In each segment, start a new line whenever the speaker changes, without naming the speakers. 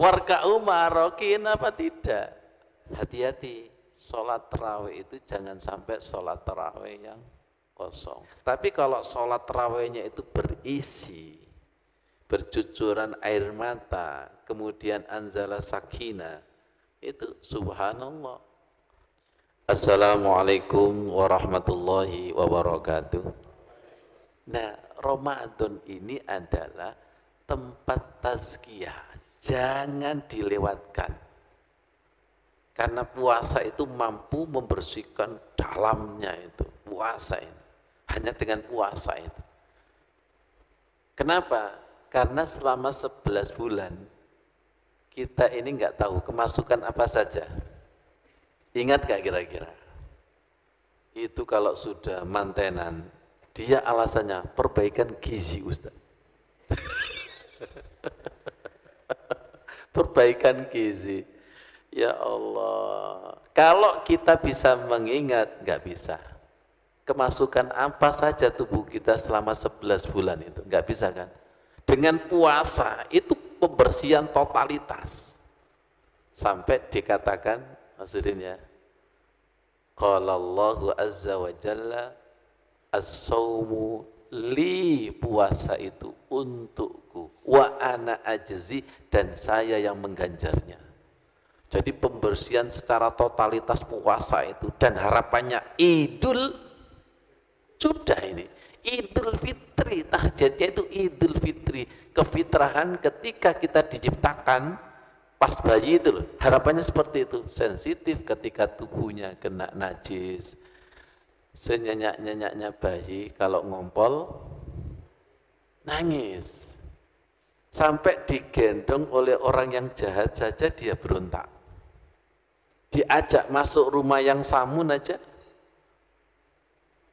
Warka'u ma'arokin apa tidak? Hati-hati, sholat tarawih itu jangan sampai sholat tarawih yang kosong. Tapi kalau sholat tarawihnya itu berisi, bercucuran air mata, kemudian anzala sakinah, itu subhanallah. Assalamualaikum warahmatullahi wabarakatuh. Nah, Ramadan ini adalah tempat tazkiyah, jangan dilewatkan. Karena puasa itu mampu membersihkan dalamnya itu, puasa itu. Hanya dengan puasa itu. Kenapa? Karena selama 11 bulan kita ini nggak tahu kemasukan apa saja. Ingat gak kira-kira? Itu kalau sudah mantenan, dia alasannya perbaikan gizi Ustaz. Perbaikan gizi. Ya Allah, kalau kita bisa mengingat, nggak bisa. Kemasukan apa saja tubuh kita selama 11 bulan itu, nggak bisa kan? Dengan puasa, itu pembersihan totalitas. Sampai dikatakan, maksudnya, qala Allahu azza wa jalla, as-sawmu li, puasa itu untukku, wa ana ajzi, dan saya yang mengganjarnya. Jadi pembersihan secara totalitas puasa itu, dan harapannya Idul, sudah ini Idul Fitri, targetnya itu Idul Fitri, kefitrahan ketika kita diciptakan pas bayi itu loh, harapannya seperti itu, sensitif ketika tubuhnya kena najis, senyenyak-nyenyaknya bayi kalau ngompol nangis, sampai digendong oleh orang yang jahat saja dia berontak. Diajak masuk rumah yang samun aja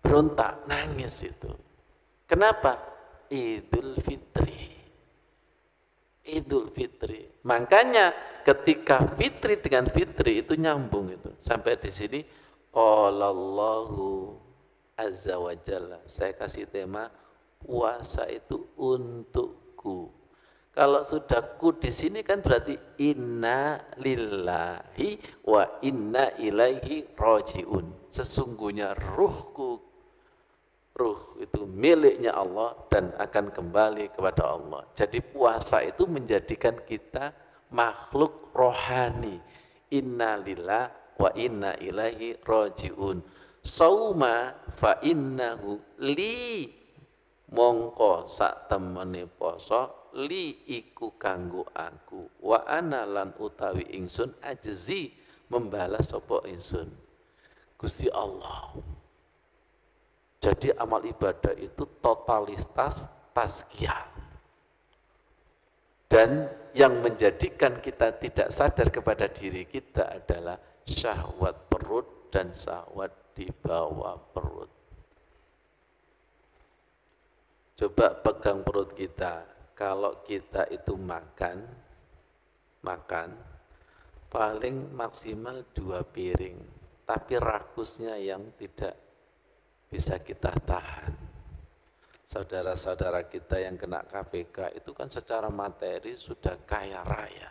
berontak, nangis itu. Kenapa? Idul Fitri. Idul Fitri. Makanya ketika fitri dengan fitri itu nyambung itu. Sampai di sini qala Allahu azza wa jalla. Saya kasih tema puasa itu untukku. Kalau sudah ku di sini kan berarti inna lillahi wa inna ilaihi rajiun. Sesungguhnya ruhku, ruh itu miliknya Allah dan akan kembali kepada Allah. Jadi puasa itu menjadikan kita makhluk rohani. Inna lillahi wa inna ilaihi rajiun. Sauma fa innahu li, mongko sak temene poso li iku kanggo aku, wa ana lan utawi ingsun ajzi, membalas sapa ingsun Gusti Allah. Jadi amal ibadah itu totalitas tazkiyah, dan yang menjadikan kita tidak sadar kepada diri kita adalah syahwat perut dan syahwat di bawah perut. Coba pegang perut kita. Kalau kita itu makan paling maksimal 2 piring, tapi rakusnya yang tidak bisa kita tahan. Saudara-saudara kita yang kena KPK itu kan secara materi sudah kaya raya,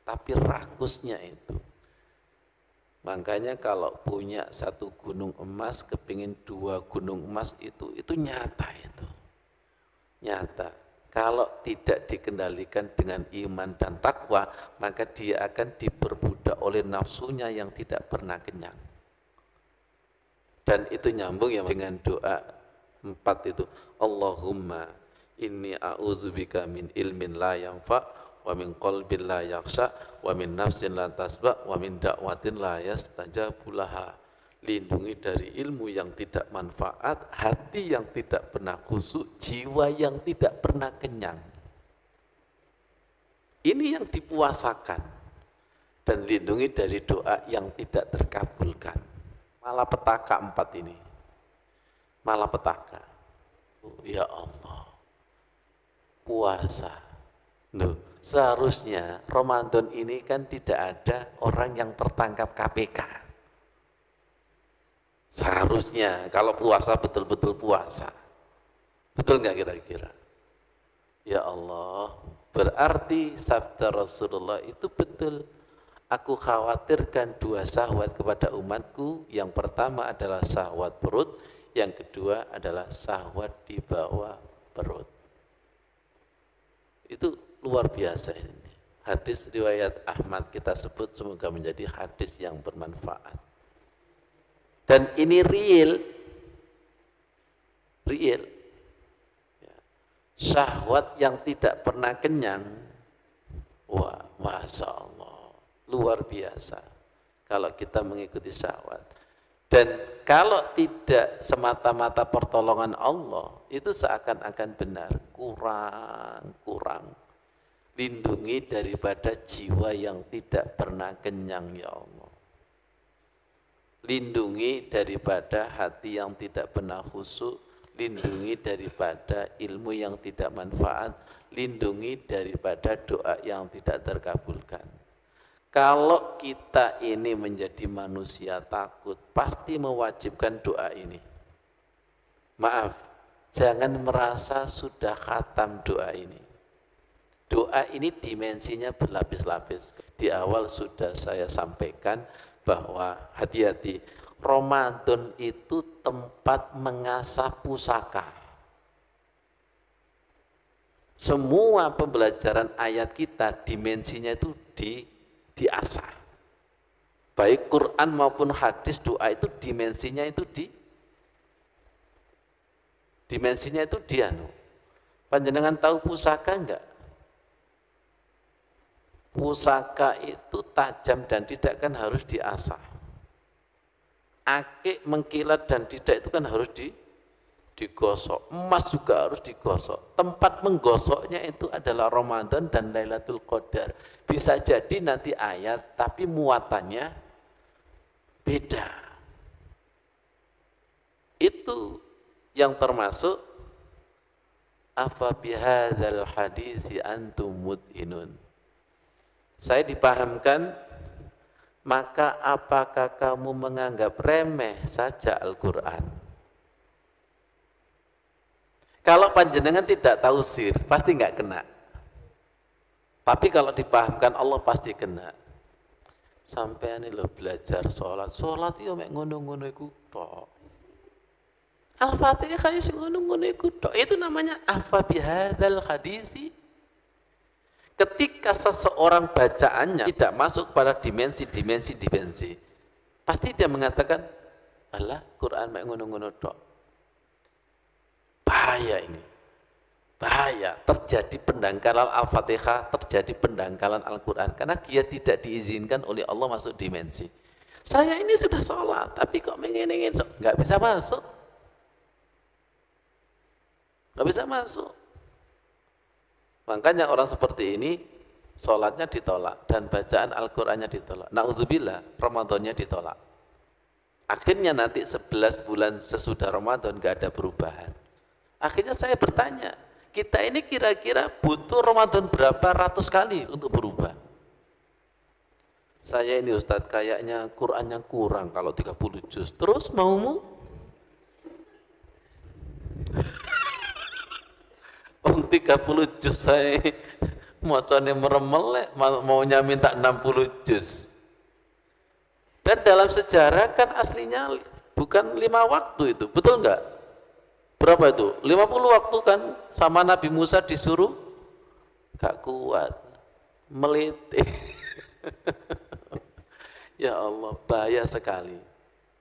tapi rakusnya itu. Makanya kalau punya 1 gunung emas, kepingin 2 gunung emas itu nyata itu. Nyata. Kalau tidak dikendalikan dengan iman dan takwa, maka dia akan diperbudak oleh nafsunya yang tidak pernah kenyang. Dan itu nyambung ya dengan doa 4 itu. Allahumma inni a'udzubika min ilmin la yanfa, wa min qalbin la yakhsha, wa min nafsin la tasba, wa min da'watin la yastajabu laha. Lindungi dari ilmu yang tidak manfaat, hati yang tidak pernah khusyuk, jiwa yang tidak pernah kenyang. Ini yang dipuasakan. Dan lindungi dari doa yang tidak terkabulkan. Malapetaka 4 ini. Malapetaka. Oh, ya Allah. Puasa. Loh, seharusnya Ramadan ini kan tidak ada orang yang tertangkap KPK. Seharusnya kalau puasa betul-betul puasa. Betul nggak kira-kira? Ya Allah, Berarti sabda Rasulullah itu betul. Aku khawatirkan dua syahwat kepada umatku. Yang pertama adalah syahwat perut, yang kedua adalah syahwat di bawah perut. Itu luar biasa ini. Hadis riwayat Ahmad kita sebut, semoga menjadi hadis yang bermanfaat. Dan ini real. Syahwat yang tidak pernah kenyang, wah, Masya Allah, luar biasa kalau kita mengikuti syahwat. Dan kalau tidak semata-mata pertolongan Allah, itu seakan-akan benar, kurang. Lindungi daripada jiwa yang tidak pernah kenyang, ya Allah. Lindungi daripada hati yang tidak pernah khusyuk, lindungi daripada ilmu yang tidak manfaat, lindungi daripada doa yang tidak terkabulkan. Kalau kita ini menjadi manusia takut, pasti mewajibkan doa ini. Maaf, jangan merasa sudah khatam doa ini. Doa ini dimensinya berlapis-lapis. Di awal sudah saya sampaikan bahwa hati-hati, Ramadan itu tempat mengasah pusaka. Semua pembelajaran ayat kita dimensinya itu diasah. Baik Quran maupun hadis, doa itu dimensinya itu Panjenengan tahu pusaka enggak? Pusaka itu tajam dan tidak kan harus diasah. Akik, mengkilat dan tidak itu kan harus digosok. Emas juga harus digosok. Tempat menggosoknya itu adalah Ramadan dan Lailatul Qadar. Bisa jadi nanti ayat tapi muatannya beda. Itu yang termasuk afa bihadzal haditsi antum mud'inun. Saya dipahamkan, maka apakah kamu menganggap remeh saja Al-Quran? Kalau panjenengan tidak tahu sir, pasti enggak kena. Tapi kalau dipahamkan Allah pasti kena. Sampai ini loh belajar sholat itu mek ngono-ngono iku tok. Al-Fatihah iso ngono-ngono iku tok. Itu namanya afa bihadzal hadisi. Ketika seseorang bacaannya tidak masuk pada dimensi, pasti dia mengatakan, alah Quran mek ngono-ngono tok. Bahaya ini. Bahaya, terjadi pendangkalan Al-Fatihah, terjadi pendangkalan Al-Quran karena dia tidak diizinkan oleh Allah masuk dimensi. Saya ini sudah sholat, tapi kok mengenai nggak bisa masuk. Nggak bisa masuk. Makanya orang seperti ini sholatnya ditolak dan bacaan Al-Qurannya ditolak. Na'udzubillah, Ramadannya ditolak. Akhirnya nanti 11 bulan sesudah Ramadan gak ada perubahan. Akhirnya saya bertanya, kita ini kira-kira butuh Ramadan berapa ratus kali untuk berubah? Saya ini Ustadz kayaknya Qurannya kurang kalau 30 juz. Terus maumu? Om 30 juz saya mocone meremelek, maunya minta 60 juz. Dan dalam sejarah kan aslinya bukan 5 waktu itu, betul enggak? Berapa itu? 50 waktu kan sama Nabi Musa disuruh, gak kuat, meliti. Ya Allah, bahaya sekali.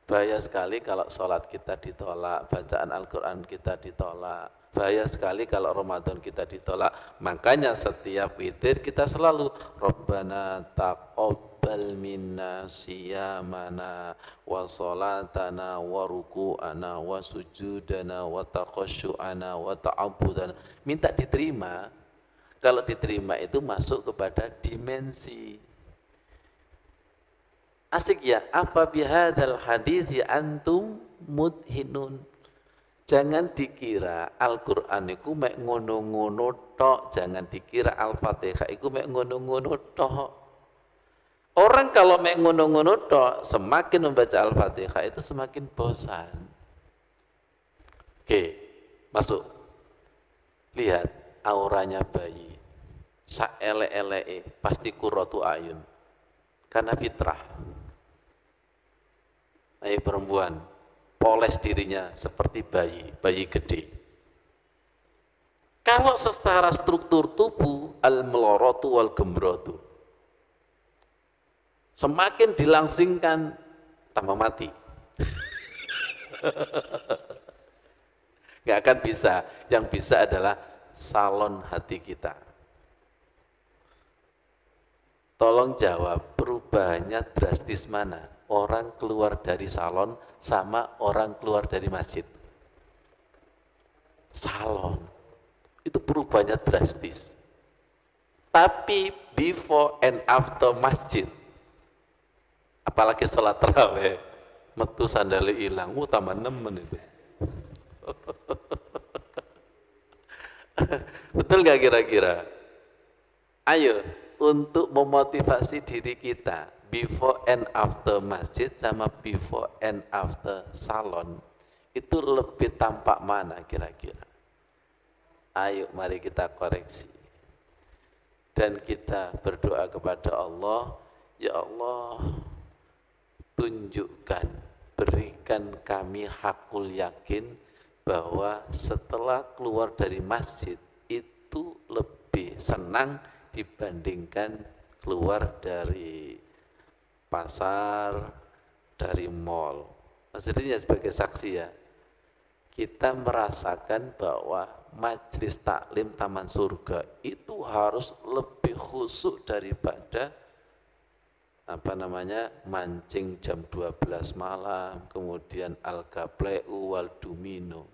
Bahaya sekali kalau sholat kita ditolak, bacaan Al-Quran kita ditolak. Bahaya sekali kalau Ramadan kita ditolak. Makanya setiap witir kita selalu Rabbana taqabbal minna siyamana wa salatana wa ruku'ana wa sujudana wa taqasyu'ana wa ta'abudana. Minta diterima. Kalau diterima itu masuk kepada dimensi. Asik ya, apa bihadzal hadithi antum mudhinun. Jangan dikira Al-Quran itu mek ngono-ngono tok, jangan dikira Al-Fatihah itu mek ngono-ngono tok. Orang kalau mek ngono-ngono tok, semakin membaca Al-Fatihah itu semakin bosan. Oke, masuk. Lihat auranya bayi. saelek-eleke pasti qurratu ayun. Karena fitrah. Ayo perempuan, poles dirinya seperti bayi gede. Kalau secara struktur tubuh, al-melorotu wal gemrotu, semakin dilangsingkan, tambah mati. Nggak akan bisa. Yang bisa adalah salon hati kita. Tolong jawab, perubahannya drastis mana? Orang keluar dari salon sama orang keluar dari masjid. Salon. Itu perubahannya drastis. Tapi before and after masjid, apalagi sholat tarawih, metu sandali hilang, tambah nemen itu. Betul gak kira-kira? Ayo, untuk memotivasi diri kita, before and after masjid sama before and after salon, itu lebih tampak mana kira-kira? Ayo mari kita koreksi. Dan kita berdoa kepada Allah, ya Allah, tunjukkan, berikan kami hakul yakin bahwa setelah keluar dari masjid itu lebih senang dibandingkan keluar dari pasar, dari mall. Maksudnya sebagai saksi ya, kita merasakan bahwa majelis taklim Taman Surga itu harus lebih khusyuk daripada mancing jam 12 malam, kemudian al-gapleu wal dumino.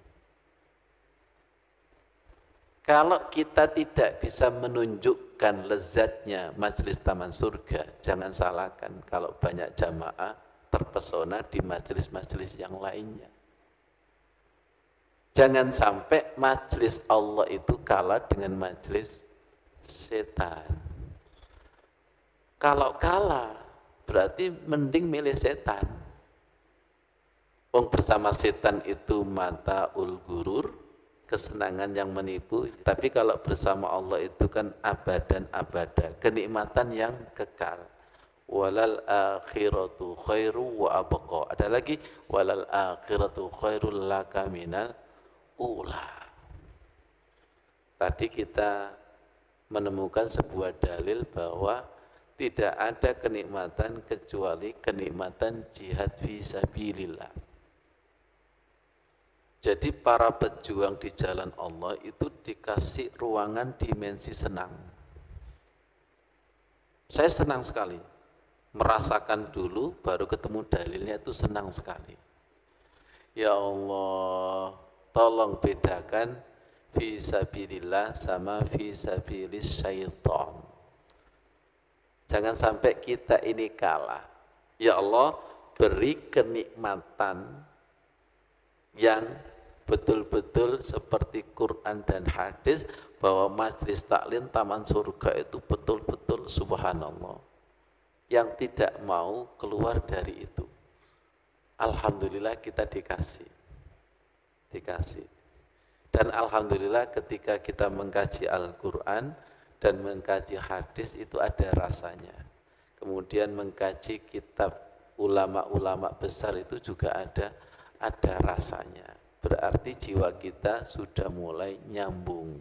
Kalau kita tidak bisa menunjukkan lezatnya majelis Taman Surga, jangan salahkan kalau banyak jamaah terpesona di majelis-majelis yang lainnya. Jangan sampai majelis Allah itu kalah dengan majelis setan. Kalau kalah, berarti mending milih setan. Wong bersama setan itu mata gurur, kesenangan yang menipu. Tapi kalau bersama Allah itu kan abadan abada, kenikmatan yang kekal. Walal akhiratu khairu wa abqa. Ada lagi walal akhiratu khairul laka minal ula. Tadi kita menemukan sebuah dalil bahwa tidak ada kenikmatan kecuali kenikmatan jihad fisabilillah. Jadi para pejuang di jalan Allah itu dikasih ruangan dimensi senang. Saya senang sekali merasakan dulu, baru ketemu dalilnya itu senang sekali. Ya Allah, tolong bedakan fisabilillah sama fisabilis syaitan. Jangan sampai kita ini kalah. Ya Allah, beri kenikmatan yang betul-betul seperti Quran dan hadis, bahwa majelis taklim Taman Surga itu betul-betul subhanallah, yang tidak mau keluar dari itu. Alhamdulillah kita dikasih. Dan alhamdulillah ketika kita mengkaji Al-Quran dan mengkaji hadis itu ada rasanya. Kemudian mengkaji kitab ulama-ulama besar itu juga ada rasanya. Berarti jiwa kita sudah mulai nyambung.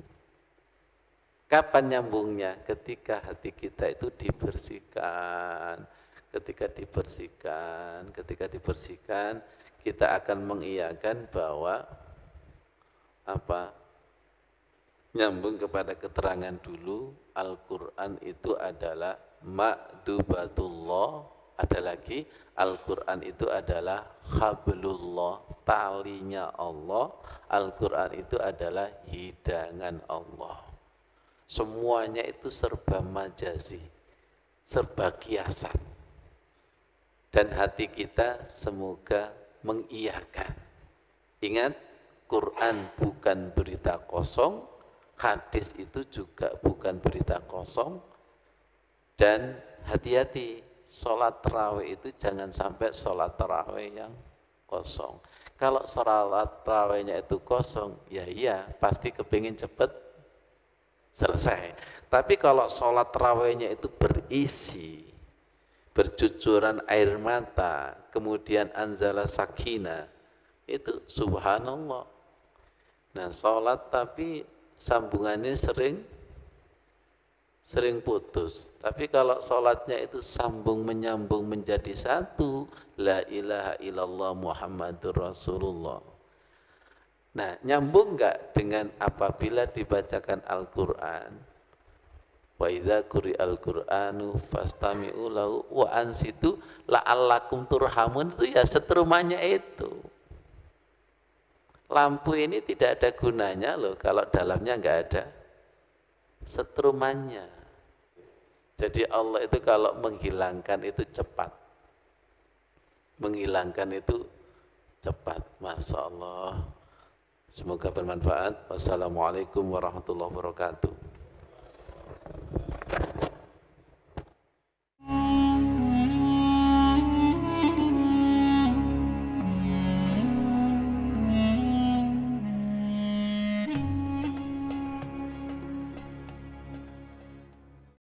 Kapan nyambungnya? Ketika hati kita itu dibersihkan. Ketika dibersihkan, kita akan mengiyakan bahwa nyambung kepada keterangan dulu, Al-Quran itu adalah ma'dubatullah, ada lagi Al-Quran itu adalah hablullah, talinya Allah. Al-Quran itu adalah hidangan Allah. Semuanya itu serba majazi, serba kiasan. Dan hati kita semoga mengiyakan. Ingat, Quran bukan berita kosong, hadis itu juga bukan berita kosong. Dan hati-hati, sholat tarawih itu jangan sampai sholat tarawih yang kosong. Kalau sholat tarawihnya itu kosong, ya iya pasti kepingin cepat selesai. Tapi kalau sholat tarawihnya itu berisi, bercucuran air mata, kemudian anzala sakina, itu subhanallah. Nah sholat tapi sambungannya sering putus. Tapi kalau sholatnya itu sambung menyambung menjadi satu, la ilaha illallah Muhammadur Rasulullah. Nah nyambung enggak dengan apabila dibacakan Al-Quran? Wa idza quri'al Qur'anu fastami'u lahu wa ansitu la'allakum turhamun, itu ya seterumanya itu. Lampu ini tidak ada gunanya loh kalau dalamnya enggak ada setrumannya. Jadi Allah itu kalau menghilangkan itu cepat. Menghilangkan itu cepat. Masya Allah. Semoga bermanfaat. Wassalamualaikum warahmatullahi wabarakatuh.